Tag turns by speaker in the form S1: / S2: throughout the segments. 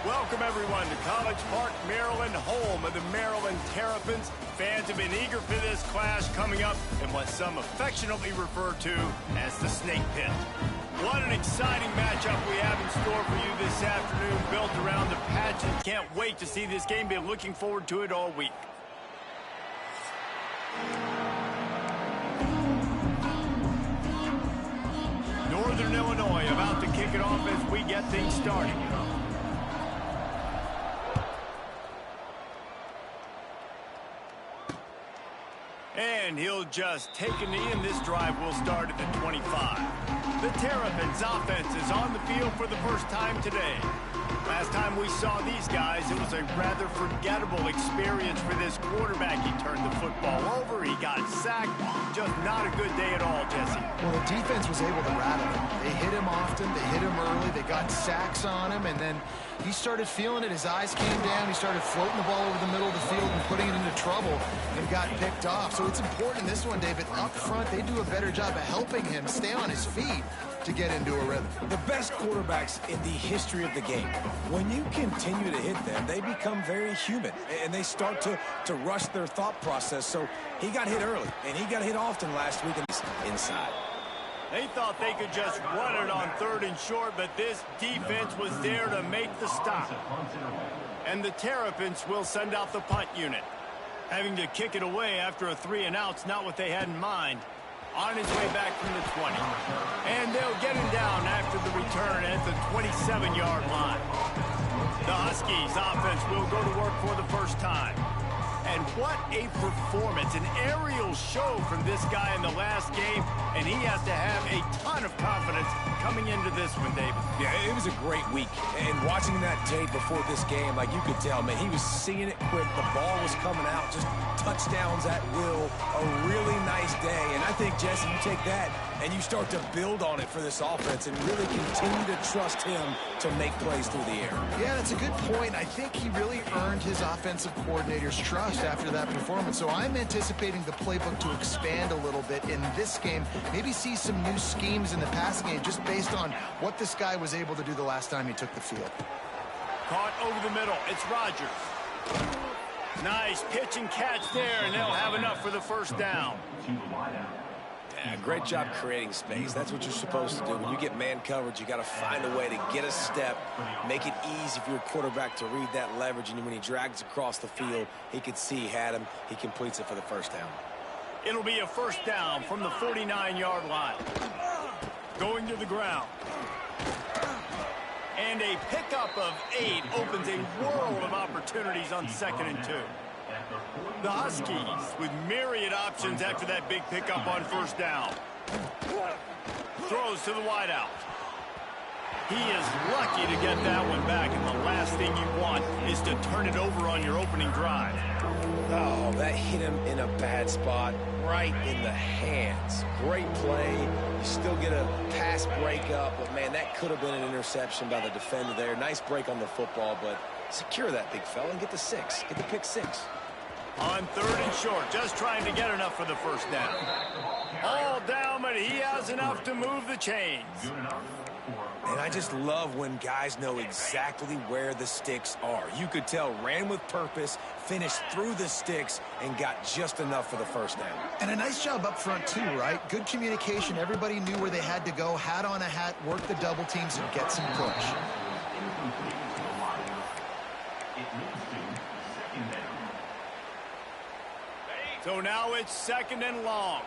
S1: Welcome, everyone, to College Park, Maryland, home of the Maryland Terrapins. Fans have been eager for this clash coming up in what some affectionately refer to as the Snake Pit. What an exciting matchup we have in store for you this afternoon, built around the pageant. Can't wait to see this game. Been looking forward to it all week. Northern Illinois about to kick it off as we get things started. And he'll just take a knee, and this drive will start at the 25. The Terrapins offense is on the field for the first time today. Last time we saw these guys, it was a rather forgettable experience for this quarterback. He turned the football over, he got sacked. Just not a good day at all, Jesse.
S2: Well, the defense was able to rattle him. They hit him often, they hit him early, they got sacks on him, and then he started feeling it. His eyes came down, he started floating the ball over the middle of the field and putting it into trouble and got picked off. So it's important in this one, David. Up front, they do a better job of helping him stay on his feet to get into a rhythm.
S3: The best quarterbacks in the history of the game, when you continue to hit them, they become very human, and they start to rush their thought process. So he got hit early, and he got hit often last week inside.
S1: They thought they could just run it on 3rd and short, but this defense was there to make the stop. And the Terrapins will send out the punt unit. Having to kick it away after a 3-and-out's not what they had in mind. On his way back from the 20. And they'll get him down after the return at the 27-yard line. The Huskies offense will go to work for the first time. And what a performance, an aerial show from this guy in the last game, and he has to have a ton of confidence coming into this one, David.
S3: Yeah, it was a great week, and watching that tape before this game, like you could tell, man, he was seeing it quick. The ball was coming out, just touchdowns at will, a really nice day. And I think, Jesse, you take that and you start to build on it for this offense and really continue to trust him to make plays through the air.
S2: Yeah, that's a good point. I think he really earned his offensive coordinator's trust after that performance. So I'm anticipating the playbook to expand a little bit in this game. Maybe see some new schemes in the passing game just based on what this guy was able to do the last time he took the field.
S1: Caught over the middle. It's Rodgers. Nice pitch and catch there, and they'll have enough for the first down.
S3: Yeah, great job creating space. That's what you're supposed to do. When you get man coverage, you got to find a way to get a step, make it easy for your quarterback to read that leverage, and when he drags across the field, he could see he had him. He completes it for the first down.
S1: It'll be a first down from the 49-yard line. Going to the ground. And a pickup of 8 opens a world of opportunities on 2nd and 2. The Huskies with myriad options after that big pickup on first down. Throws to the wideout. He is lucky to get that one back, and the last thing you want is to turn it over on your opening drive.
S3: Oh, that hit him in a bad spot, right in the hands. Great play. You still get a pass breakup, but, man, that could have been an interception by the defender there. Nice break on the football, but secure that big fella and get the 6. Get the pick 6.
S1: On 3rd and short, just trying to get enough for the first down. All down, but he has enough to move the chains.
S3: And I just love when guys know exactly where the sticks are. You could tell, ran with purpose, finished through the sticks, and got just enough for the first down.
S2: And a nice job up front, too, right? Good communication. Everybody knew where they had to go, hat on a hat, work the double teams, and get some push.
S1: So now it's 2nd and long.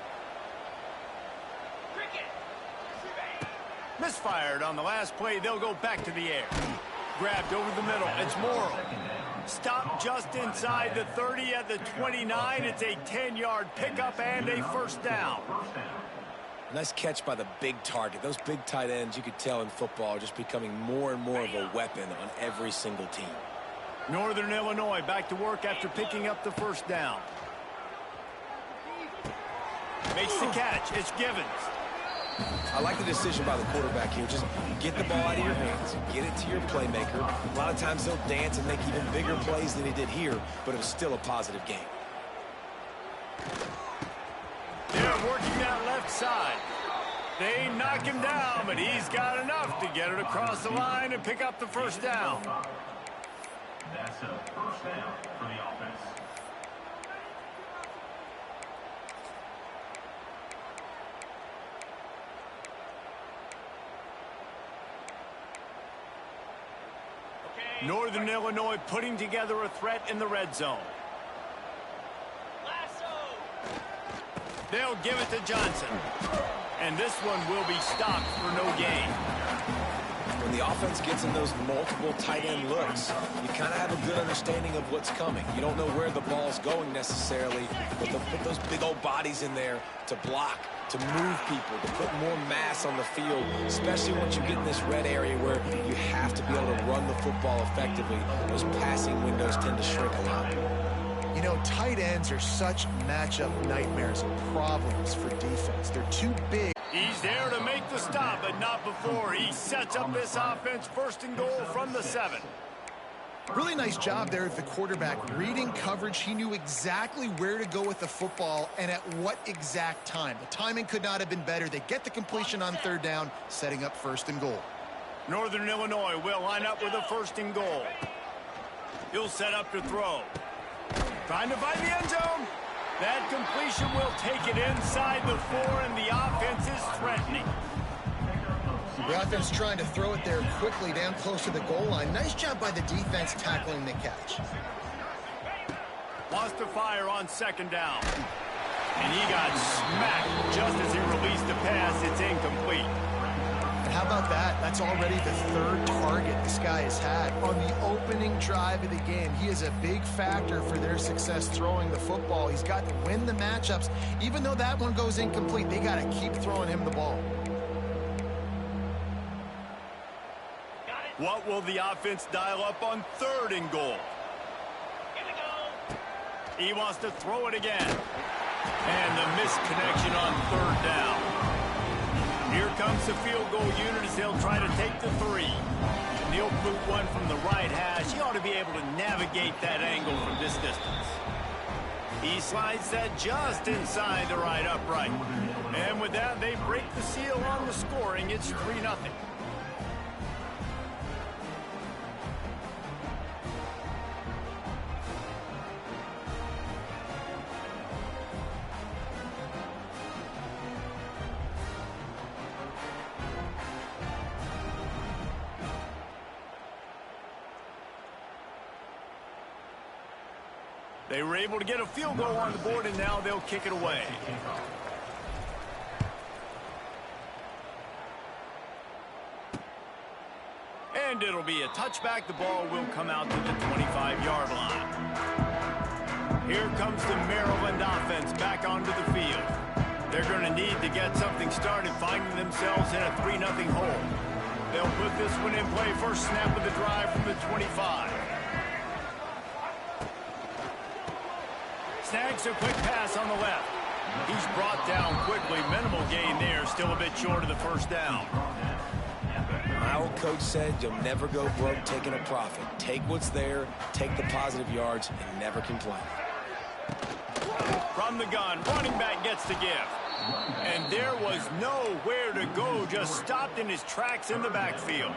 S1: Misfired on the last play. They'll go back to the air. Grabbed over the middle. It's Morrill. Stopped just inside the 30 at the 29. It's a 10-yard pickup and a first down.
S3: Nice catch by the big target. Those big tight ends, you could tell in football, are just becoming more and more of a weapon on every single team.
S1: Northern Illinois back to work after picking up the first down. Makes the catch. It's Givens.
S3: I like the decision by the quarterback here. Just get the ball out of your hands. Get it to your playmaker. A lot of times they'll dance and make even bigger plays than he did here, but it was still a positive game.
S1: They're working that left side. They knock him down, but he's got enough to get it across the line and pick up the first down.
S4: That's a first down for the offense.
S1: Northern Illinois putting together a threat in the red zone. They'll give it to Johnson. And this one will be stopped for no gain.
S3: When the offense gets in those multiple tight end looks, you kind of have a good understanding of what's coming. You don't know where the ball's going necessarily, but they'll put those big old bodies in there to block, to move people, to put more mass on the field, especially once you get in this red area where you have to be able to run the football effectively. Those passing windows tend to shrink a lot.
S2: You know, tight ends are such matchup nightmares and problems for defense. They're too big.
S1: He's there to make the stop, but not before. He sets up this offense first and goal from the 7.
S2: Really nice job there of the quarterback. Reading coverage, he knew exactly where to go with the football and at what exact time. The timing could not have been better. They get the completion on 3rd down, setting up 1st and goal.
S1: Northern Illinois will line up with a 1st and goal. He'll set up to throw. Trying to find the end zone. That completion will take it inside the 4, and the offense is threatening.
S2: The offense trying to throw it there quickly down close to the goal line. Nice job by the defense tackling the catch.
S1: Lost to fire on 2nd down. And he got smacked just as he released the pass. It's incomplete.
S2: And how about that? That's already the 3rd target this guy has had on the opening drive of the game. He is a big factor for their success throwing the football. He's got to win the matchups. Even though that one goes incomplete, they got to keep throwing him the ball.
S1: What will the offense dial up on 3rd and goal?
S4: Here we go.
S1: He wants to throw it again. And the misconnection on 3rd down. Here comes the field goal unit as they'll try to take the 3. And he'll boot one from the right hash. He ought to be able to navigate that angle from this distance. He slides that just inside the right upright. And with that, they break the seal on the scoring. It's 3-0. They were able to get a field goal on the board, and now they'll kick it away. And it'll be a touchback. The ball will come out to the 25-yard line. Here comes the Maryland offense back onto the field. They're going to need to get something started, finding themselves in a 3-0 hole. They'll put this one in play. First snap of the drive from the 25. Snags a quick pass on the left. He's brought down quickly. Minimal gain there. Still a bit short of the 1st down.
S3: My old coach said you'll never go broke taking a profit. Take what's there, take the positive yards, and never complain.
S1: From the gun, running back gets the give. And there was nowhere to go. Just stopped in his tracks in the backfield.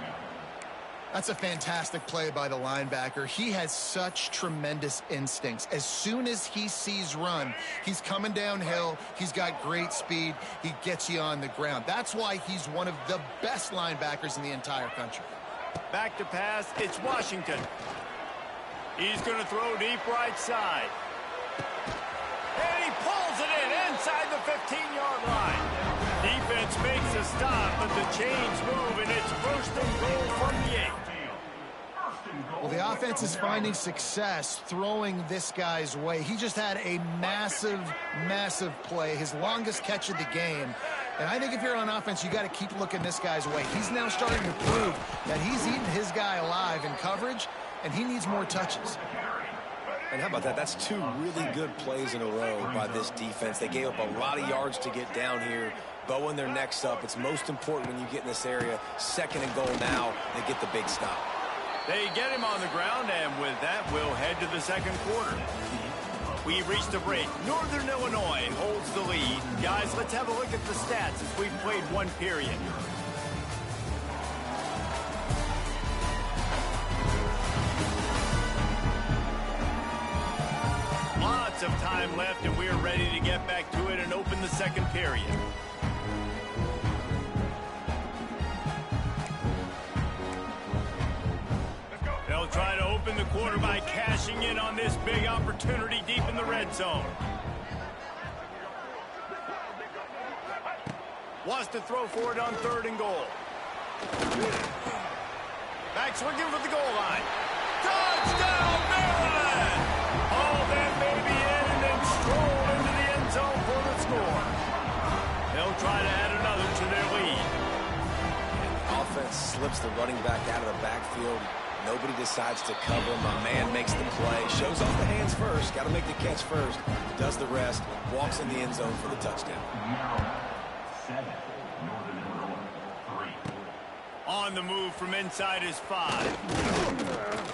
S2: That's a fantastic play by the linebacker. He has such tremendous instincts. As soon as he sees run, he's coming downhill. He's got great speed. He gets you on the ground. That's why he's one of the best linebackers in the entire country.
S1: Back to pass. It's Washington. He's going to throw deep right side. And he pulls it in inside the 15-yard line. Defense makes a stop, but the chains move, and it's 1st and goal from the 8.
S2: Well, the offense is finding success throwing this guy's way. He just had a massive, massive play, his longest catch of the game. And I think if you're on offense, you got to keep looking this guy's way. He's now starting to prove that he's eating his guy alive in coverage, and he needs more touches.
S3: And how about that? That's 2 really good plays in a row by this defense. They gave up a lot of yards to get down here, bowing their necks up. It's most important when you get in this area. 2nd and goal now, they get the big stop.
S1: They get him on the ground, and with that, we'll head to the 2nd quarter. We've reached a break. Northern Illinois holds the lead. Guys, let's have a look at the stats as we've played 1 period. Lots of time left, and we're ready to get back to it and open the second period. They'll try to open the quarter by cashing in on this big opportunity deep in the red zone. Wants to throw for it on 3rd and goal. Back swinging for the goal line. Touchdown, Maryland! Haul that baby in and then stroll into the end zone for the score. They'll try to add another to their lead.
S3: And the offense slips the running back out of the backfield. Nobody decides to cover. My man makes the play. Shows off the hands first. Got to make the catch first. Does the rest. Walks in the end zone for the touchdown.
S1: On the move from inside his 5.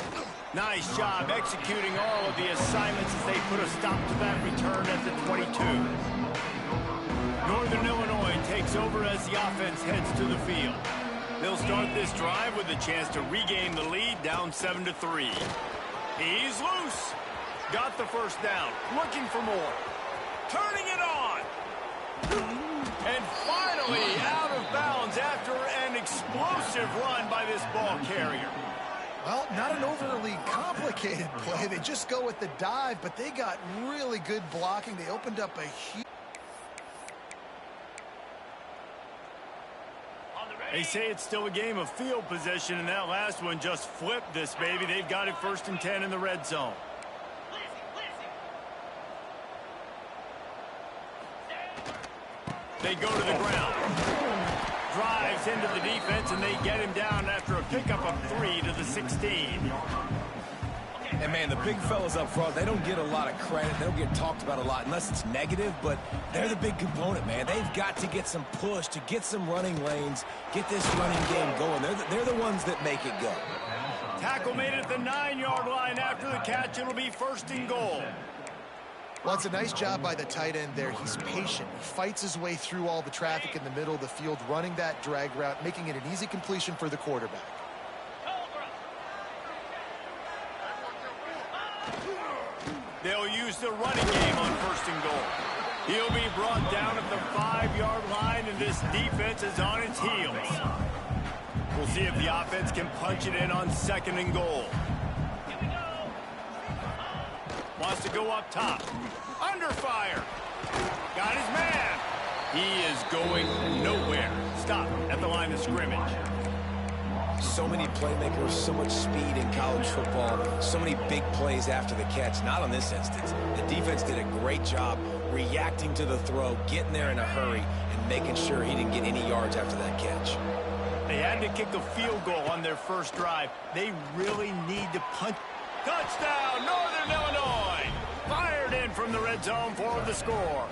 S1: Nice job executing all of the assignments as they put a stop to that return at the 22. Northern Illinois takes over as the offense heads to the field. They'll start this drive with a chance to regain the lead, down 7-3. He's loose. Got the first down. Looking for more. Turning it on. And finally out of bounds after an explosive run by this ball carrier.
S2: Well, not an overly complicated play. They just go with the dive, but they got really good blocking. They opened up a huge...
S1: They say it's still a game of field position, and that last one just flipped this baby. They've got it 1st and 10 in the red zone. They go to the ground. Drives into the defense, and they get him down after a pickup of 3 to the 16.
S3: And, man, the big fellas up front, they don't get a lot of credit. They don't get talked about a lot unless it's negative, but they're the big component, man. They've got to get some push to get some running lanes, get this running game going. They're the ones that make it go.
S1: Tackle made at the 9-yard line after the catch. It'll be 1st and goal.
S2: Well, it's a nice job by the tight end there. He's patient. He fights his way through all the traffic in the middle of the field, running that drag route, making it an easy completion for the quarterback.
S1: They'll use the running game on 1st and goal. He'll be brought down at the 5-yard line, and this defense is on its heels. We'll see if the offense can punch it in on 2nd and goal. Wants to go up top. Under fire. Got his man. He is going nowhere. Stop at the line of scrimmage.
S3: So many playmakers, so much speed in college football, so many big plays after the catch. Not on this instance. The defense did a great job reacting to the throw, getting there in a hurry, and making sure he didn't get any yards after that catch.
S1: They had to kick a field goal on their first drive. They really need to punch. Touchdown, Northern Illinois! Fired in from the red zone for the score.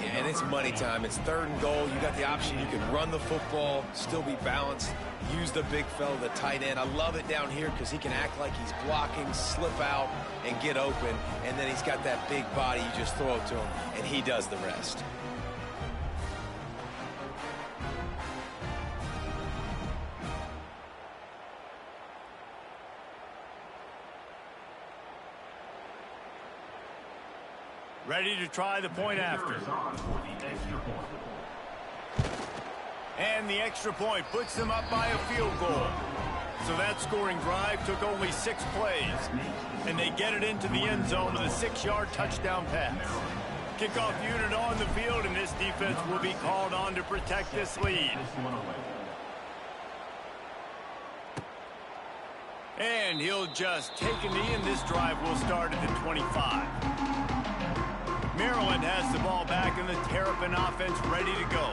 S3: Yeah, and it's money time. It's 3rd and goal. You got the option. You can run the football, still be balanced, use the big fella, the tight end. I love it down here because he can act like he's blocking, slip out, and get open. And then he's got that big body. You just throw it to him, and he does the rest.
S1: Ready to try the point after. And the extra point puts them up by a field goal. So that scoring drive took only 6 plays. And they get it into the end zone with a 6-yard touchdown pass. Kickoff unit on the field, and this defense will be called on to protect this lead. And he'll just take a knee, and this drive will start at the 25. Maryland has the ball back, and the Terrapin offense ready to go.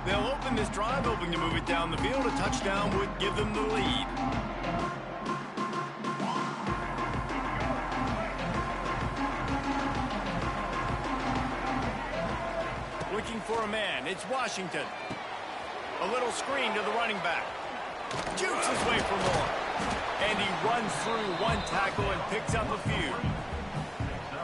S1: They'll open this drive, hoping to move it down the field. A touchdown would give them the lead. Looking for a man. It's Washington. A little screen to the running back. Jukes his way for more. And he runs through one tackle and picks up a few.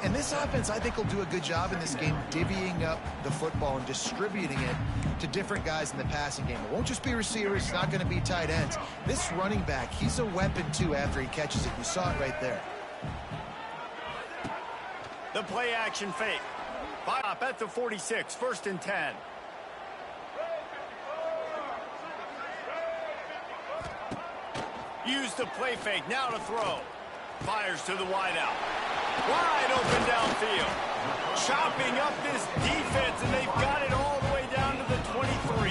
S2: And this offense, I think, will do a good job in this game divvying up the football and distributing it to different guys in the passing game. It won't just be receivers. It's not going to be tight ends. This running back, he's a weapon, too, after he catches it. You saw it right there.
S1: The play action fake. Up at the 46, 1st and 10. Use the play fake, now to throw. Fires to the wideout. Wide open downfield. Chopping up this defense, and they've got it all the way down to the 23.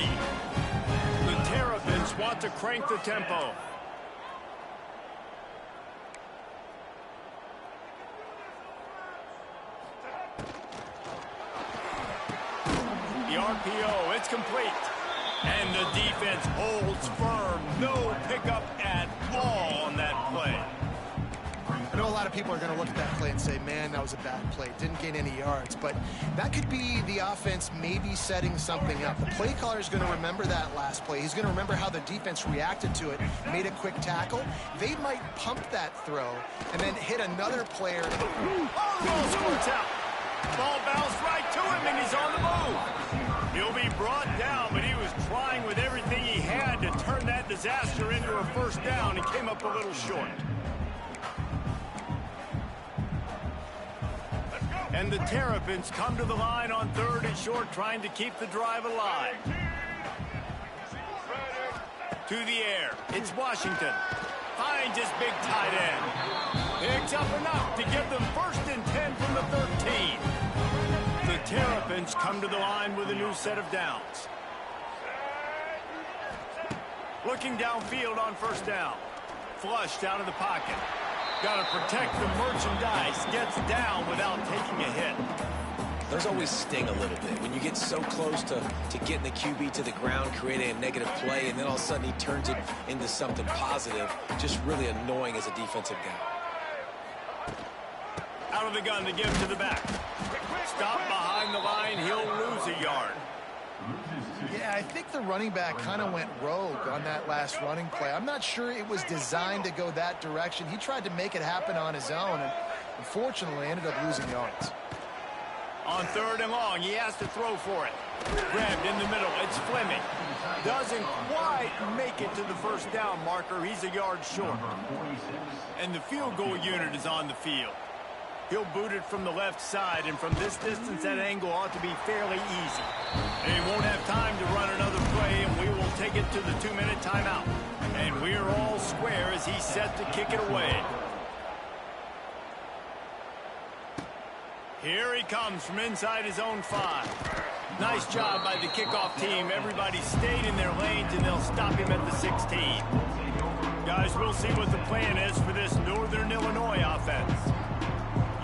S1: The Terrapins want to crank the tempo. The RPO, it's complete. And the defense holds firm. No pickup at all on that play.
S2: I know a lot of people are going to look at that play and say, man, that was a bad play. Didn't gain any yards. But that could be the offense maybe setting something up. The play caller is going to remember that last play. He's going to remember how the defense reacted to it, made a quick tackle. They might pump that throw and then hit another player.
S1: Oh, the ball squirts out. Ball bounced right to him, and he's on the move. He'll be brought down, but he was trying with everything he had to turn that disaster into a first down. He came up a little short. And the Terrapins come to the line on 3rd and short, trying to keep the drive alive. To the air. It's Washington. Finds his big tight end. Picks up enough to give them 1st and 10 from the 13. The Terrapins come to the line with a new set of downs. Looking downfield on 1st down. Flushed out of the pocket. Got to protect the merchandise. Gets down without taking a hit.
S3: Those always sting a little bit when you get so close to getting the QB to the ground, creating a negative play, and then all of a sudden he turns it into something positive. Just really annoying as a defensive guy.
S1: Out of the gun to give to the back. Stop behind the line. He'll lose a yard.
S2: Yeah, I think the running back kind of went rogue on that last running play. I'm not sure it was designed to go that direction. He tried to make it happen on his own, and unfortunately ended up losing yards.
S1: On 3rd and long, he has to throw for it. Grabbed in the middle. It's Fleming. Doesn't quite make it to the 1st down marker. He's a yard short. And the field goal unit is on the field. He'll boot it from the left side, and from this distance, that angle ought to be fairly easy. They won't have time to run another play, and we will take it to the 2-minute timeout. And we're all square as he's set to kick it away. Here he comes from inside his own 5. Nice job by the kickoff team. Everybody stayed in their lanes, and they'll stop him at the 16. Guys, we'll see what the plan is for this Northern Illinois offense.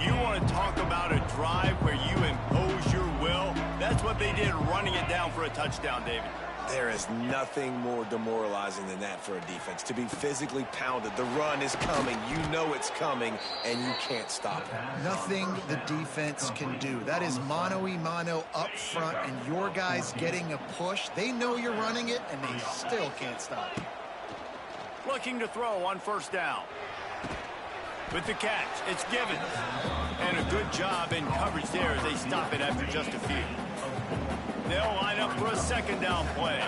S1: You want to talk about a drive where you impose your will? That's what they did, running it down for a touchdown, David.
S3: There is nothing more demoralizing than that for a defense. To be physically pounded. The run is coming. You know it's coming, and you can't stop it.
S2: Nothing the defense can do. That is mano-a-mano up front, and your guys getting a push. They know you're running it, and they still can't stop it.
S1: Looking to throw on 1st down. With the catch, it's Givens. And a good job in coverage there as they stop it after just a few. They'll line up for a 2nd down play.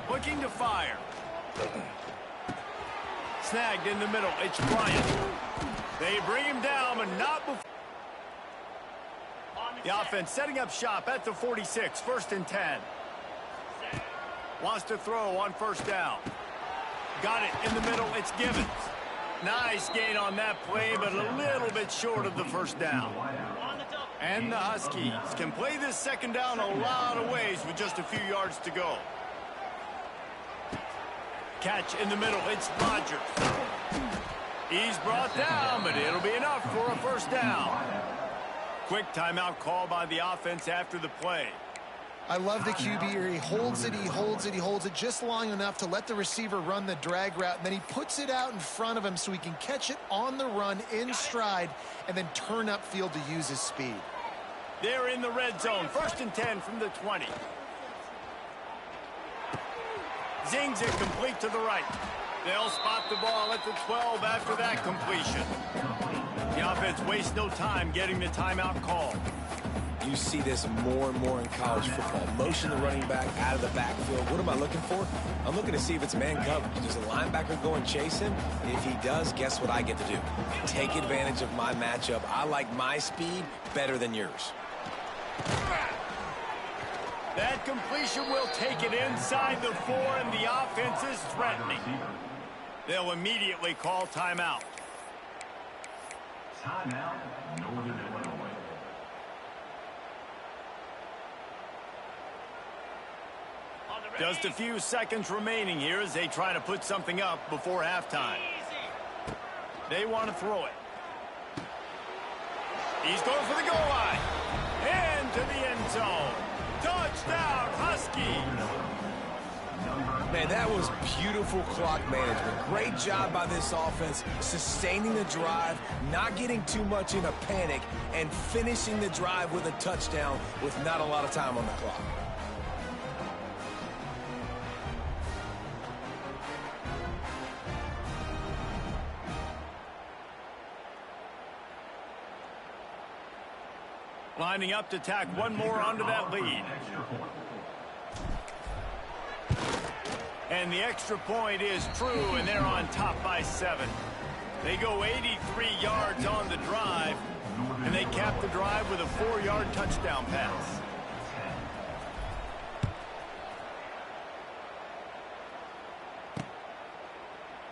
S1: Looking to fire. Snagged in the middle. It's Bryant. They bring him down, but not before. The offense setting up shop at the 46, 1st and 10. Wants to throw on 1st down. Got it in the middle. It's Givens. Nice gain on that play, but a little bit short of the 1st down. And the Huskies can play this 2nd down a lot of ways with just a few yards to go. Catch in the middle. It's Rodgers. He's brought down, but it'll be enough for a 1st down. Quick timeout call by the offense after the play.
S2: I love the QB here. He holds it, he holds it, he holds it just long enough to let the receiver run the drag route, and then he puts it out in front of him so he can catch it on the run in stride and then turn upfield to use his speed.
S1: They're in the red zone. 1st and 10 from the 20. Zings it complete to the right. They'll spot the ball at the 12 after that completion. The offense wastes no time getting the timeout call.
S3: you see this more and more in college football. Motion the running back out of the backfield. What am I looking for? I'm looking to see if it's man coverage. Does the linebacker go and chase him? If he does, guess what I get to do? Take advantage of my matchup. I like my speed better than yours.
S1: That completion will take it inside the 4, and the offense is threatening. They'll immediately call timeout.
S4: Timeout, Northern Illinois.
S1: Just a few seconds remaining here as they try to put something up before halftime. They want to throw it. He's going for the goal line. Into the end zone. Touchdown, Huskies.
S3: Man, that was beautiful clock management. Great job by this offense, sustaining the drive, not getting too much in a panic, and finishing the drive with a touchdown with not a lot of time on the clock.
S1: Lining up to tack one more onto that lead. And the extra point is true, and they're on top by 7. They go 83 yards on the drive, and they cap the drive with a 4-yard touchdown pass.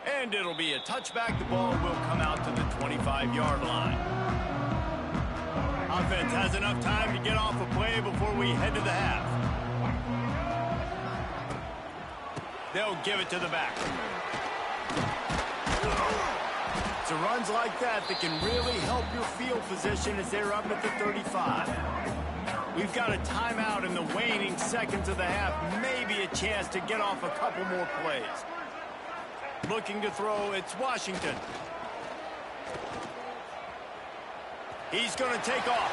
S1: And it'll be a touchback. The ball will come out to the 25-yard line. Offense has enough time to get off a play before we head to the half. They'll give it to the back. It's runs like that can really help your field position as they're up at the 35. We've got a timeout in the waning seconds of the half. Maybe a chance to get off a couple more plays. Looking to throw, it's Washington. He's going to take off.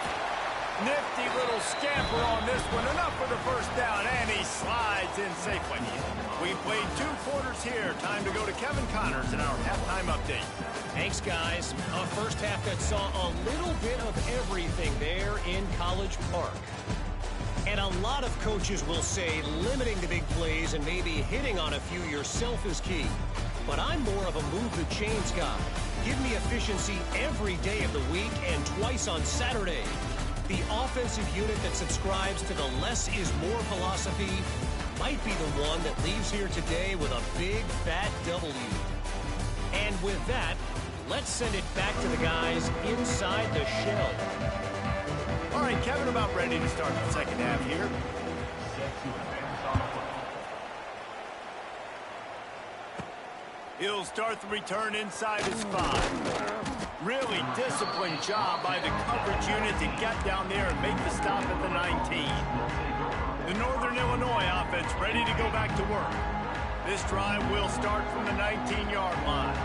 S1: Nifty little scamper on this one. Enough for the first down, and he slides in safely. We played 2 quarters here. Time to go to Kevin Connors in our halftime update.
S5: Thanks, guys. A first half that saw a little bit of everything there in College Park. And a lot of coaches will say limiting the big plays and maybe hitting on a few yourself is key. But I'm more of a move the chains guy. Give me efficiency every day of the week and twice on Saturday. The offensive unit that subscribes to the less is more philosophy might be the one that leaves here today with a big fat W. And with that, let's send it back to the guys inside the shell.
S1: All right, Kevin, about ready to start the second half here. He'll start the return inside his 5. Really disciplined job by the coverage unit to get down there and make the stop at the 19. The Northern Illinois offense ready to go back to work. This drive will start from the 19-yard line.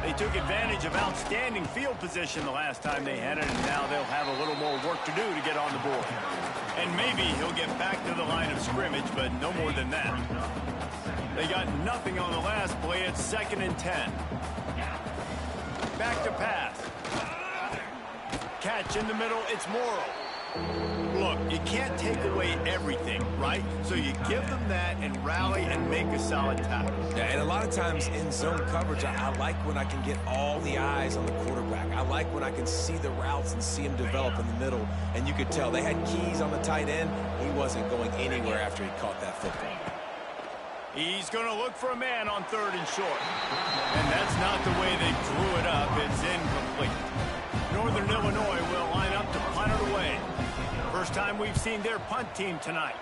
S1: They took advantage of outstanding field position the last time they had it, and now they'll have a little more work to do to get on the board. And maybe he'll get back to the line of scrimmage, but no more than that. They got nothing on the last play. It's 2nd and 10. Back to pass. Catch in the middle. It's Morrow. Look, you can't take away everything, right? So you give them that and rally and make a solid tackle.
S3: Yeah, and a lot of times in zone coverage, I like when I can get all the eyes on the quarterback. I like when I can see the routes and see him develop in the middle. And you could tell they had keys on the tight end. He wasn't going anywhere after he caught that football.
S1: He's going to look for a man on 3rd and short. And that's not the way they drew it up. It's incomplete. Northern Illinois will line up to punt it away. First time we've seen their punt team tonight.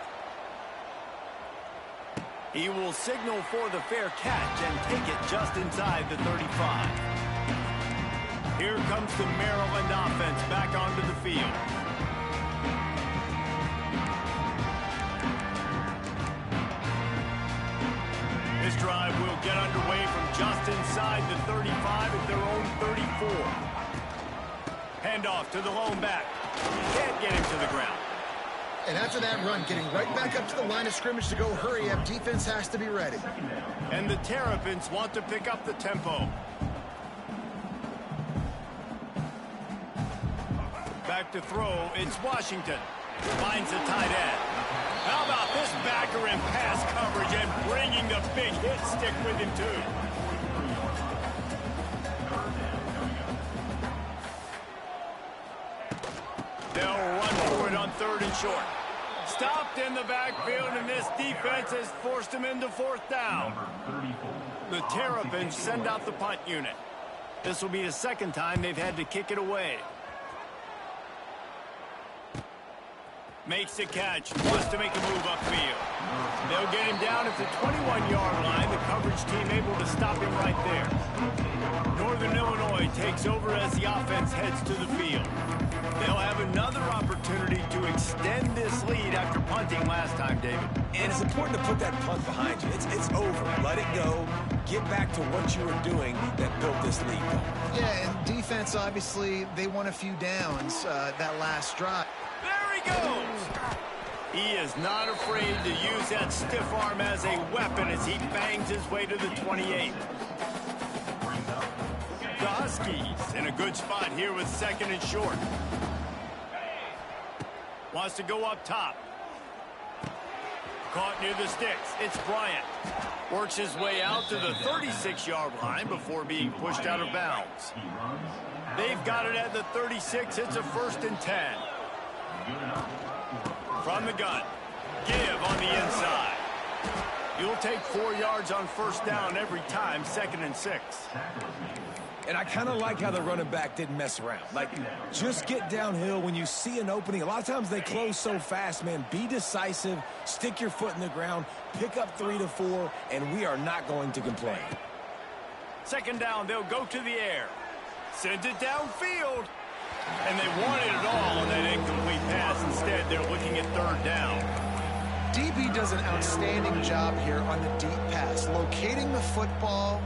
S1: He will signal for the fair catch and take it just inside the 35. Here comes the Maryland offense back onto the field. This drive will get underway from just inside the 35 at their own 34. Handoff to the lone back. Can't get him to the ground.
S2: And after that run, getting right back up to the line of scrimmage to go hurry up, defense has to be ready.
S1: And the Terrapins want to pick up the tempo. Back to throw, it's Washington. Finds the tight end. How about this backer in pass coverage and bringing the big hit stick with him, too? They'll run for it on 3rd and short. Stopped in the backfield, and this defense has forced him into 4th down. The Terrapins send out the punt unit. This will be the 2nd time they've had to kick it away. Makes the catch, wants to make a move upfield. They'll get him down at the 21-yard line. The coverage team able to stop him right there. Northern Illinois takes over as the offense heads to the field. They'll have another opportunity to extend this lead after punting last time, David.
S3: And it's important to put that punt behind you. It's over. Let it go. Get back to what you were doing that built this lead.
S2: Yeah, and defense, obviously, they won a few downs that last drive.
S1: There he goes! He is not afraid to use that stiff arm as a weapon as he bangs his way to the 28. The Huskies in a good spot here with 2nd and short. Wants to go up top. Caught near the sticks. It's Bryant. Works his way out to the 36-yard line before being pushed out of bounds. They've got it at the 36. It's a 1st and 10. From the gun. Give on the inside. You'll take 4 yards on 1st down every time, 2nd and 6.
S3: And I kind of like how the running back didn't mess around. Like, just get downhill when you see an opening. A lot of times they close so fast, man. Be decisive, stick your foot in the ground, pick up 3 to 4, and we are not going to complain.
S1: 2nd down, they'll go to the air. Send it downfield. And they wanted it all on that incomplete pass. Instead, they're looking at 3rd down.
S2: DB does an outstanding job here on the deep pass. Locating the football,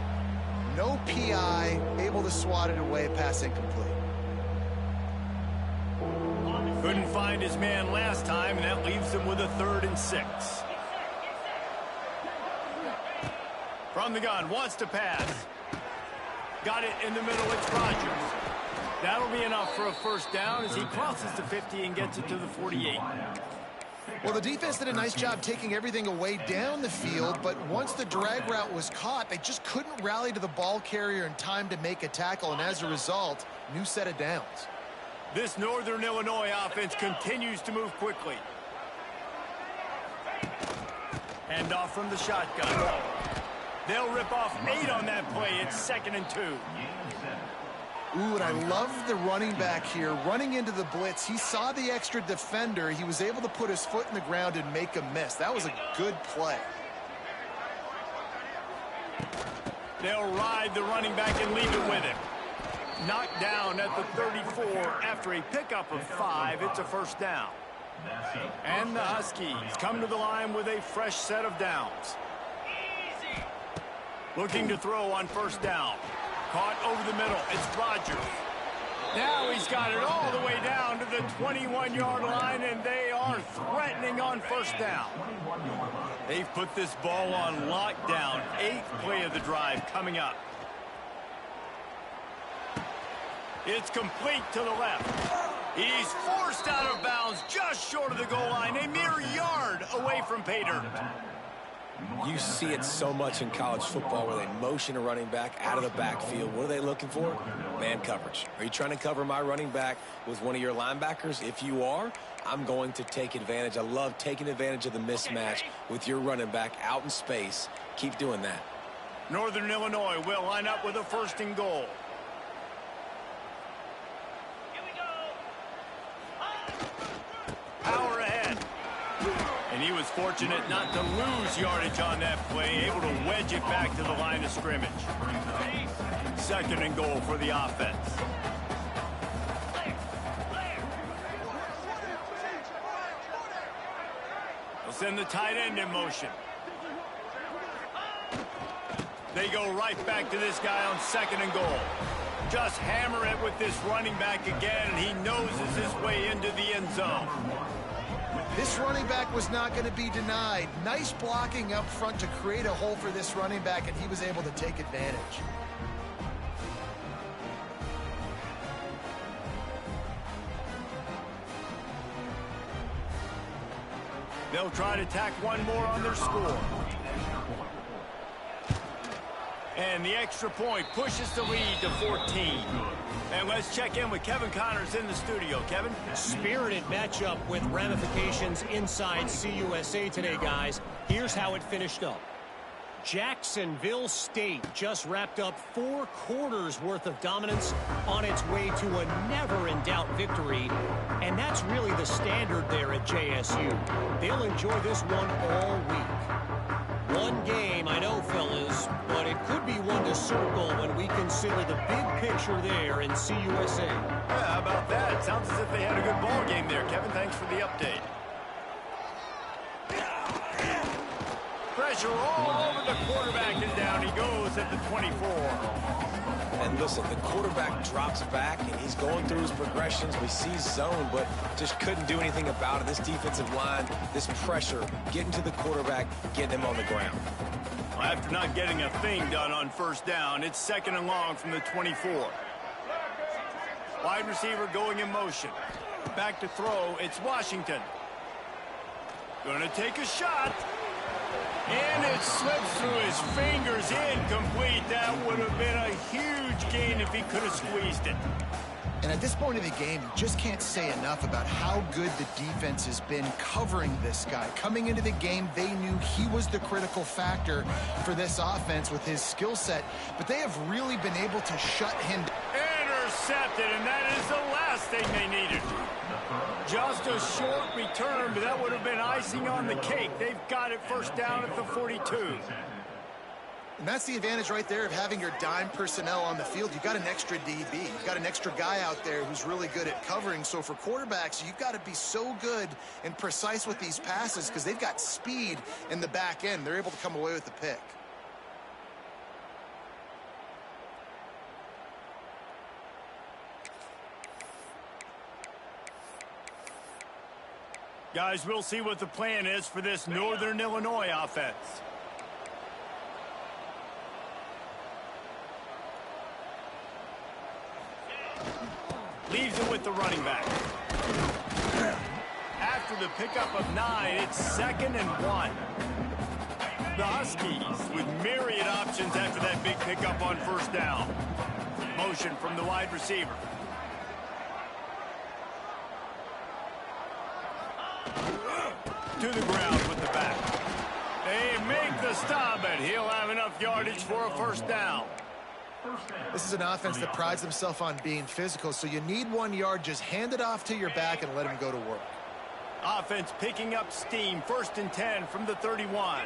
S2: no PI, able to swat it away, pass incomplete.
S1: Couldn't find his man last time, and that leaves him with a 3rd and 6. From the gun, wants to pass. Got it in the middle, it's Rodgers. That'll be enough for a 1st down as he crosses the 50 and gets it to the 48.
S2: Well, the defense did a nice job taking everything away down the field, but once the drag route was caught, they just couldn't rally to the ball carrier in time to make a tackle, and as a result, new set of downs.
S1: This Northern Illinois offense continues to move quickly. Hand off from the shotgun. They'll rip off 8 on that play. It's 2nd and 2.
S2: Ooh, and I love the running back here. Running into the blitz, he saw the extra defender. He was able to put his foot in the ground and make a miss. That was a good play.
S1: They'll ride the running back and leave it with him. Knocked down at the 34 after a pickup of 5. It's a 1st down. And the Huskies come to the line with a fresh set of downs. Looking to throw on 1st down. Caught over the middle. It's Rodgers. Now he's got it all the way down to the 21-yard line, and they are threatening on 1st down. They've put this ball on lockdown. 8th play of the drive coming up. It's complete to the left. He's forced out of bounds just short of the goal line, a mere yard away from pay dirt.
S3: You see it so much in college football where they motion a running back out of the backfield. What are they looking for? Man coverage. Are you trying to cover my running back with one of your linebackers? If you are, I'm going to take advantage. I love taking advantage of the mismatch with your running back out in space. Keep doing that.
S1: Northern Illinois will line up with a 1st and goal. Power ahead. And he was fortunate not to lose yardage on that play, able to wedge it back to the line of scrimmage. 2nd and goal for the offense. They'll send the tight end in motion. They go right back to this guy on 2nd and goal. Just hammer it with this running back again, and he noses his way into the end zone.
S2: This running back was not going to be denied. Nice blocking up front to create a hole for this running back, and he was able to take advantage.
S1: They'll try to tack one more on their score. And the extra point pushes the lead to 14. And let's check in with Kevin Connors in the studio. Kevin?
S5: Spirited matchup with ramifications inside CUSA today, guys. Here's how it finished up. Jacksonville State just wrapped up 4 quarters worth of dominance on its way to a never-in-doubt victory. And that's really the standard there at JSU. They'll enjoy this one all week. One game, I know, fellas, but it could be one to circle when we consider the big picture there in CUSA.
S1: Yeah, how about that? Sounds as if they had a good ball game there. Kevin, thanks for the update. Pressure all over the quarterback, and down he goes at the 24.
S3: And listen, the quarterback drops back, and he's going through his progressions. We see zone, but just couldn't do anything about it. This defensive line, this pressure, getting to the quarterback, getting him on the ground.
S1: Well, after not getting a thing done on first down, it's 2nd and long from the 24. Wide receiver going in motion. Back to throw, it's Washington. Going to take a shot. And it slips through his fingers, incomplete. That would have been a huge gain if he could have squeezed it.
S2: And at this point of the game, you just can't say enough about how good the defense has been covering this guy. Coming into the game, they knew he was the critical factor for this offense with his skill set, but they have really been able to shut him down.
S1: Intercepted, and that is the last thing they needed. Just a short return, but that would have been icing on the cake. They've got it first down at the 42.
S2: And that's the advantage right there of having your dime personnel on the field. You've got an extra DB. You've got an extra guy out there who's really good at covering. So for quarterbacks, you've got to be so good and precise with these passes because they've got speed in the back end. They're able to come away with the pick.
S1: Guys, we'll see what the plan is for this Northern Illinois offense. Leaves it with the running back. After the pickup of 9, it's 2nd and 1. The Huskies with myriad options after that big pickup on first down. Motion from the wide receiver. To the ground with the back. They make the stop, and he'll have enough yardage for a first down.
S2: This is an offense that prides themselves on being physical, so you need 1 yard. Just hand it off to your back and let him go to work.
S1: Offense picking up steam. 1st and 10 from the 31.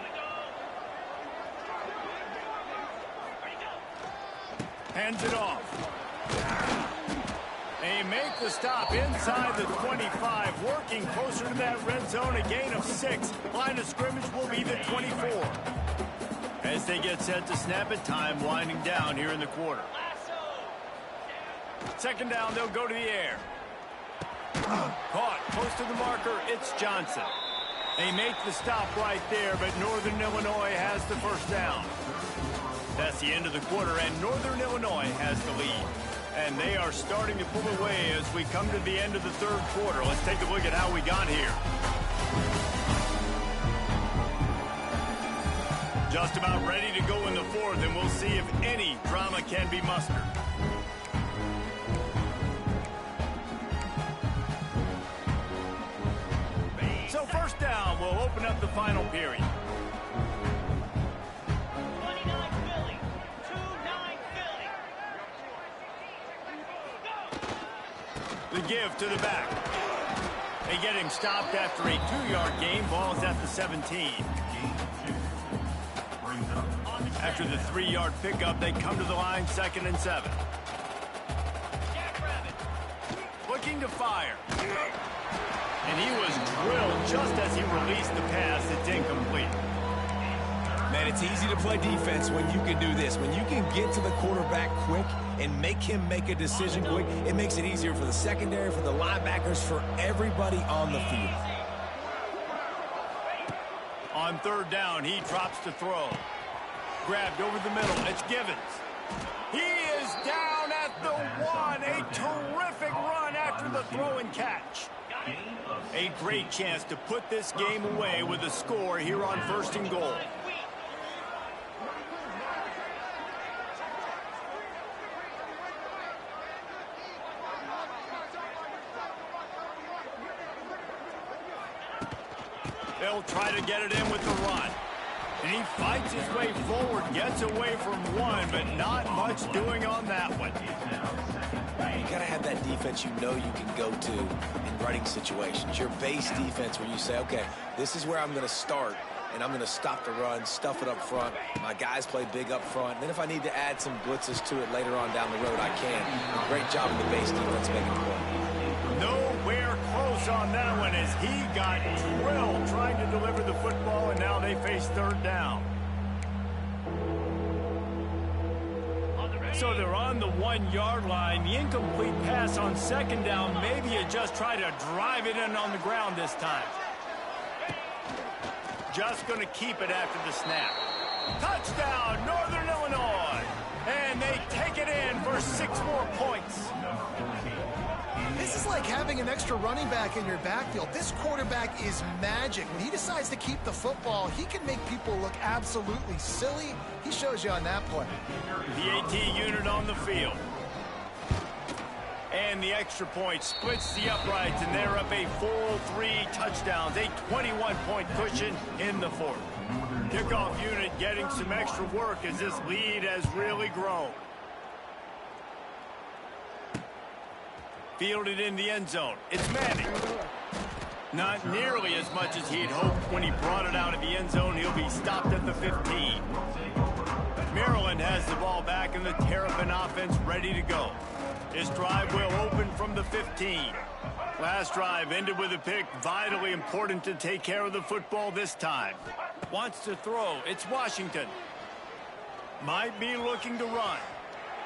S1: Hands it off. They make the stop inside the 25, working closer to that red zone, a gain of 6. Line of scrimmage will be the 24. As they get set to snap it, time winding down here in the quarter. 2nd down, they'll go to the air. Caught close to the marker, it's Johnson. They make the stop right there, but Northern Illinois has the first down. That's the end of the quarter, and Northern Illinois has the lead. And they are starting to pull away as we come to the end of the 3rd quarter. Let's take a look at how we got here. Just about ready to go in the 4th, and we'll see if any drama can be mustered. So 1st down will open up the final period. The give to the back. They get him stopped after a 2-yard gain. Ball's at the 17. After the 3-yard pickup, they come to the line 2nd and 7. Looking to fire. And he was drilled just as he released the pass. It's incomplete.
S3: Man, it's easy to play defense when you can do this. When you can get to the quarterback quick and make him make a decision quick, it makes it easier for the secondary, for the linebackers, for everybody on the field.
S1: On 3rd down, he drops to throw. Grabbed over the middle. It's Givens. He is down at the 1. A terrific run after the throw and catch. A great chance to put this game away with a score here on 1st and goal. They'll try to get it in with the run. And he fights his way forward, gets away from one, but not much doing on that one.
S3: You got to have that defense you know you can go to in running situations. Your base defense where you say, okay, this is where I'm going to start, and I'm going to stop the run, stuff it up front. My guys play big up front. And then if I need to add some blitzes to it later on down the road, I can. Great job of the base defense making the play.
S1: Nowhere close on that one as he got drilled trying to deliver the football, and now they face 3rd down. So they're on the 1-yard line. The incomplete pass on 2nd down. Maybe you just try to drive it in on the ground this time. Just going to keep it after the snap. Touchdown, Northern Illinois. And they take it in for 6 more points.
S2: This is like having an extra running back in your backfield. This quarterback is magic. When he decides to keep the football, he can make people look absolutely silly. He shows you on that play.
S1: The AT unit on the field. And the extra point splits the uprights, and they're up a full 3 touchdowns, a 21-point cushion in the 4th. Kickoff unit getting some extra work as this lead has really grown. Fielded in the end zone. It's Manning. Not nearly as much as he'd hoped when he brought it out of the end zone. He'll be stopped at the 15. Maryland has the ball back and the Terrapin offense ready to go. This drive will open from the 15. Last drive ended with a pick. Vitally important to take care of the football this time. Wants to throw. It's Washington. Might be looking to run.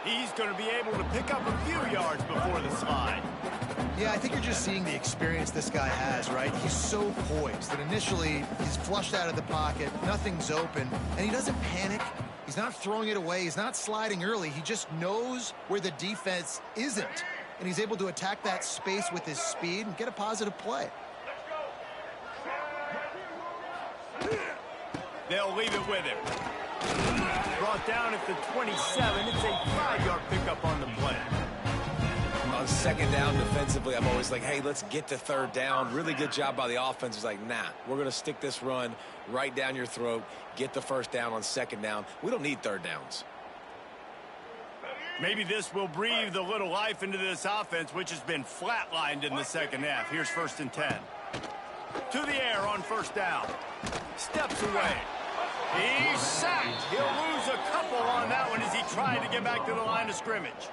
S1: He's going to be able to pick up a few yards before the slide.
S2: Yeah, I think you're just seeing the experience this guy has, right? He's so poised that initially he's flushed out of the pocket, nothing's open, and he doesn't panic. He's not throwing it away. He's not sliding early. He just knows where the defense isn't, and he's able to attack that space with his speed and get a positive play.
S1: They'll leave it with him. Brought down at the 27. It's a 5-yard pickup on the play.
S3: On 2nd down defensively, I'm always like, hey, let's get to 3rd down. Really good job by the offense. It's like, nah, we're going to stick this run right down your throat, get the 1st down on 2nd down. We don't need 3rd downs.
S1: Maybe this will breathe a little life into this offense, which has been flatlined in the 2nd half. Here's 1st and 10. To the air on 1st down. Steps away. He's sacked. He'll lose a couple on that one as he tried to get back to the line of scrimmage.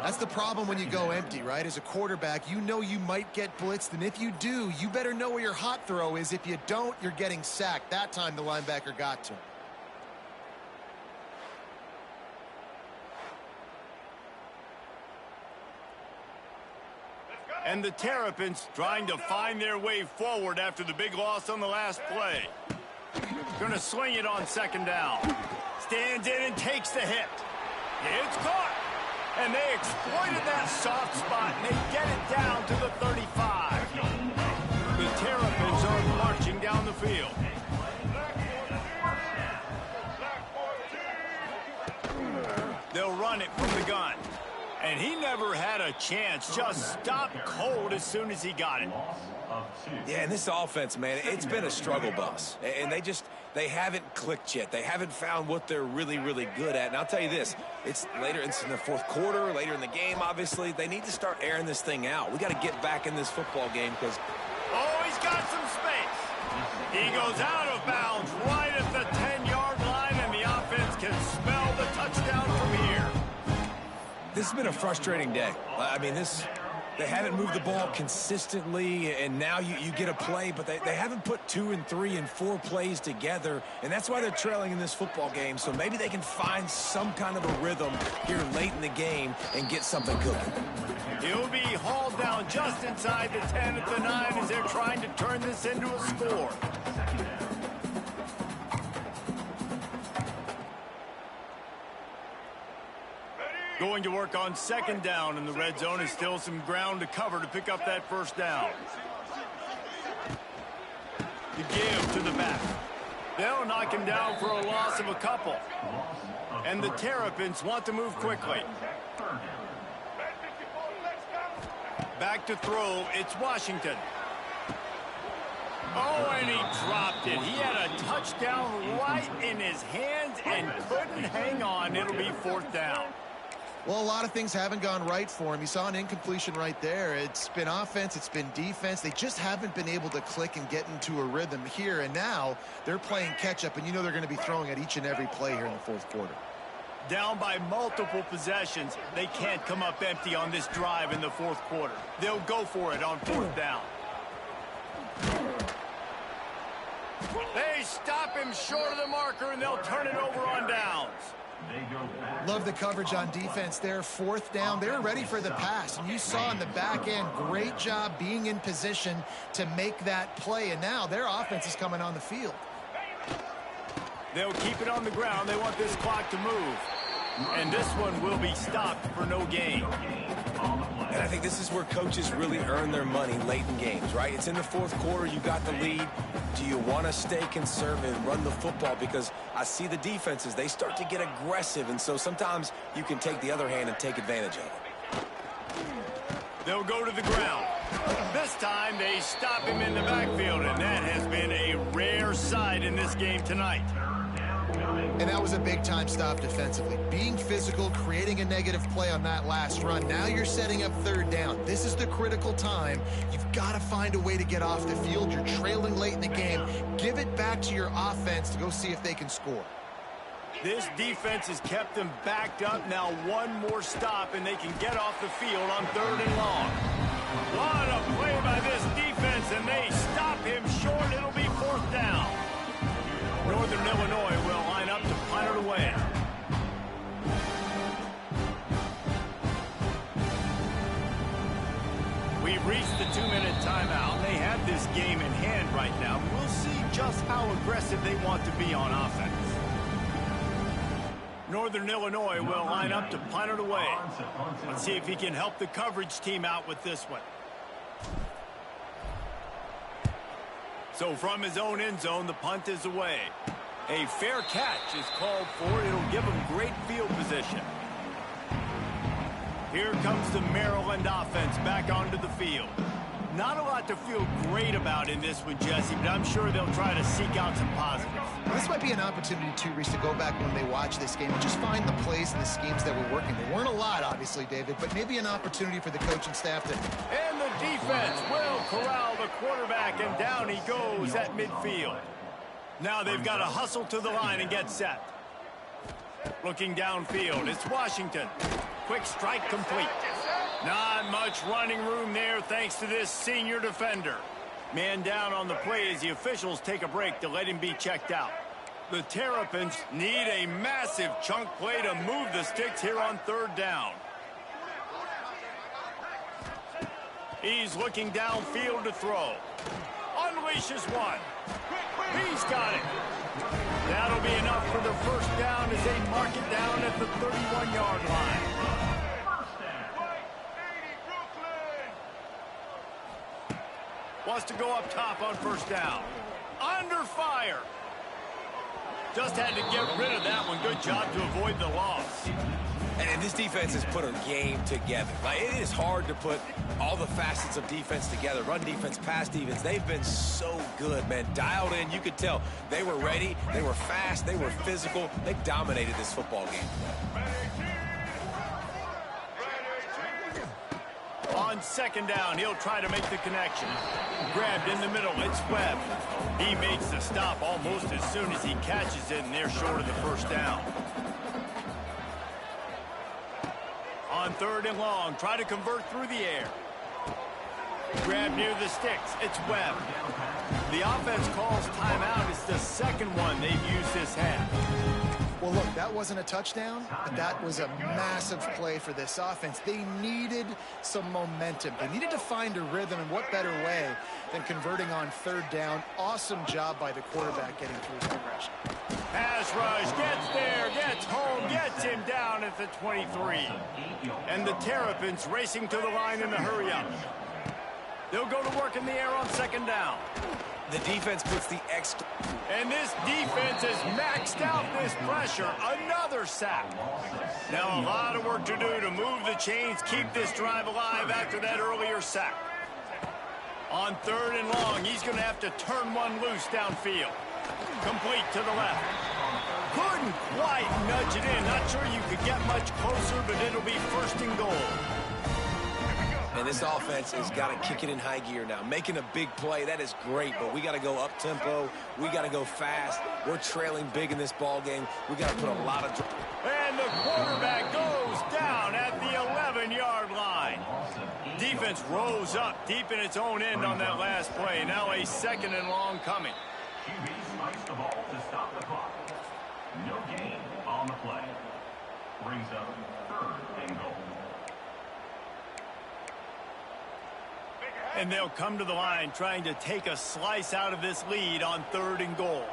S2: That's the problem when you go empty, right? As a quarterback, you know you might get blitzed, and if you do, you better know where your hot throw is. If you don't, you're getting sacked. That time the linebacker got to him.
S1: And the Terrapins trying to find their way forward after the big loss on the last play. Going to sling it on 2nd down. Stands in and takes the hit. It's caught. And they exploited that soft spot, and they get it down to the 35. The Terrapins are marching down the field. They'll run it from the gun. And he never had a chance. Just stopped cold as soon as he got it.
S3: Yeah, and this offense, man, it's been a struggle bus. And they haven't clicked yet. They haven't found what they're really, really good at. And I'll tell you this, it's in the 4th quarter, later in the game, obviously. They need to start airing this thing out. We got to get back in this football game because...
S1: Oh, he's got some space. He goes out of bounds right at the 10-yard line, and the offense can smell the touchdown from here.
S3: This has been a frustrating day. I mean, they haven't moved the ball consistently, and now you get a play, but they haven't put 2 and 3 and 4 plays together, and that's why they're trailing in this football game. So maybe they can find some kind of a rhythm here late in the game and get something cooking.
S1: He'll be hauled down just inside the 10 at the 9 as they're trying to turn this into a score. Going to work on second down, and the red zone is still some ground to cover to pick up that first down. The give to the back. They'll knock him down for a loss of a couple. And the Terrapins want to move quickly. Back to throw, it's Washington. Oh, and he dropped it. He had a touchdown right in his hands and couldn't hang on. It'll be fourth down.
S2: Well, a lot of things haven't gone right for him. You saw an incompletion right there. It's been offense, it's been defense. They just haven't been able to click and get into a rhythm here. And now they're playing catch-up, and you know they're going to be throwing at each and every play here in the fourth quarter.
S1: Down by multiple possessions, they can't come up empty on this drive in the fourth quarter. They'll go for it on fourth down. They stop him short of the marker, and they'll turn it over on downs.
S2: Love the coverage on defense there. Fourth down, they're ready for the pass. And you saw in the back end, great job being in position to make that play. And now their offense is coming on the field.
S1: They'll keep it on the ground. They want this clock to move. And this one will be stopped for no gain.
S3: And I think this is where coaches really earn their money late in games, right? It's in the fourth quarter. You got the lead. Do you want to stay conservative and run the football? Because I see the defenses, they start to get aggressive. And so sometimes you can take the other hand and take advantage of it.
S1: They'll go to the ground. This time they stop him in the backfield. And that has been a rare sight in this game tonight.
S2: And that was a big-time stop defensively. Being physical, creating a negative play on that last run. Now you're setting up third down. This is the critical time. You've got to find a way to get off the field. You're trailing late in the game. Give it back to your offense to go see if they can score.
S1: This defense has kept them backed up. Now one more stop, and they can get off the field on third and long. What a play by this defense, and they stop him short. It'll be fourth down. Northern Illinois will line up to punt it away. We've reached the 2-minute timeout. They have this game in hand right now. We'll see just how aggressive they want to be on offense. Northern Illinois will line up to punt it away. Let's see if he can help the coverage team out with this one. So from his own end zone, the punt is away. A fair catch is called for. It'll give him great field position. Here comes the Maryland offense back onto the field. Not a lot to feel great about in this one, Jesse, but I'm sure they'll try to seek out some positives.
S2: This might be an opportunity, too, Reese, to go back when they watch this game and just find the plays and the schemes that were working. There weren't a lot, obviously, David, but maybe an opportunity for the coaching staff to...
S1: And the defense will corral the quarterback, and down he goes at midfield. Now they've got to hustle to the line and get set. Looking downfield, it's Washington. Quick strike complete. Not much running room there thanks to this senior defender. Man down on the play as the officials take a break to let him be checked out. The Terrapins need a massive chunk play to move the sticks here on third down. He's looking downfield to throw. Unleashes one. He's got it. That'll be enough for the first down as they mark it down at the 31-yard line. Wants to go up top on first down. Under fire. Just had to get rid of that one. Good job to avoid the loss.
S3: And this defense has put a game together. Like, it is hard to put all the facets of defense together. Run defense, pass defense. They've been so good, man. Dialed in. You could tell they were ready. They were fast. They were physical. They dominated this football game.
S1: On second down, he'll try to make the connection. Grabbed in the middle, it's Webb. He makes the stop almost as soon as he catches it, and they're short of the first down. On third and long, try to convert through the air. Grab near the sticks, it's Webb. The offense calls timeout. It's the second one they've used this half.
S2: Well, look, that wasn't a touchdown, but that was a massive play for this offense. They needed some momentum. They needed to find a rhythm, and what better way than converting on third down. Awesome job by the quarterback getting through his progression.
S1: pass rush, gets there, gets home, gets him down at the 23. And the Terrapins racing to the line in the hurry-up. They'll go to work in the air on second down.
S3: The defense puts the extra.
S1: And this defense has maxed out this pressure. Another sack. Now a lot of work to do to move the chains, keep this drive alive after that earlier sack. On third and long, he's going to have to turn one loose downfield. Complete to the left. Couldn't quite nudge it in. Not sure you could get much closer, but it'll be first and goal.
S3: And this offense has got to kick it in high gear now. Making a big play, that is great, but we got to go up-tempo. We got to go fast. We're trailing big in this ball game. We got to put a lot of...
S1: And the quarterback goes down at the 11-yard line. Defense rose up deep in its own end on that last play. Now a second and long coming.
S4: QB sliced the ball to stop the clock. No gain on the play. Brings up third and goal.
S1: And they'll come to the line trying to take a slice out of this lead on third and goal.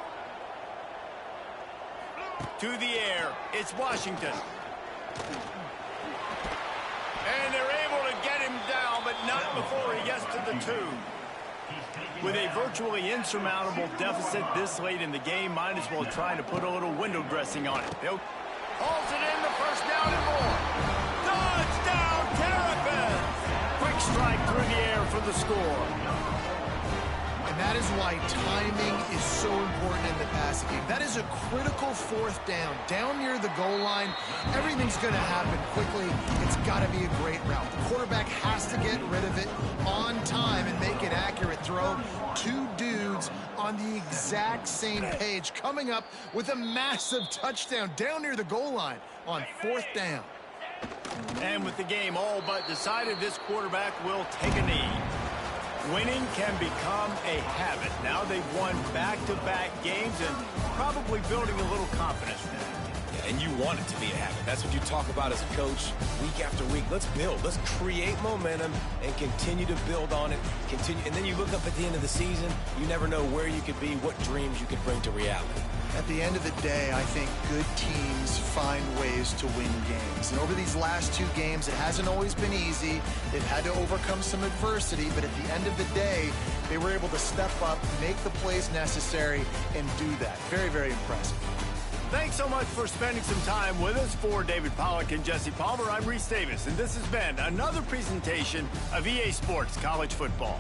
S1: To the air, it's Washington. And they're able to get him down, but not before he gets to the 2. With a virtually insurmountable deficit this late in the game, might as well try to put a little window dressing on it. They'll hauls it in the first down and more. Touchdown, Terrapins! Quick strike through the air for the score.
S2: And that is why timing is so important in the passing game. That is a critical fourth down. Down near the goal line, everything's going to happen quickly. It's got to be a great route. The quarterback has to get rid of it on time and make an accurate throw. Two dudes on the exact same page coming up with a massive touchdown down near the goal line on fourth down.
S1: And with the game all but decided, this quarterback will take a knee. Winning can become a habit. Now they've won back-to-back games and probably building a little confidence now.
S3: Yeah, and you want it to be a habit. That's what you talk about as a coach week after week. Let's build. Let's create momentum and continue to build on it. And then you look up at the end of the season, you never know where you could be, what dreams you could bring to reality.
S2: At the end of the day, I think good teams find ways to win games. And over these last two games, it hasn't always been easy. They've had to overcome some adversity, but at the end of the day, they were able to step up, make the plays necessary, and do that. Very, very impressive.
S1: Thanks so much for spending some time with us. For David Pollack and Jesse Palmer, I'm Reese Davis, and this has been another presentation of EA Sports College Football.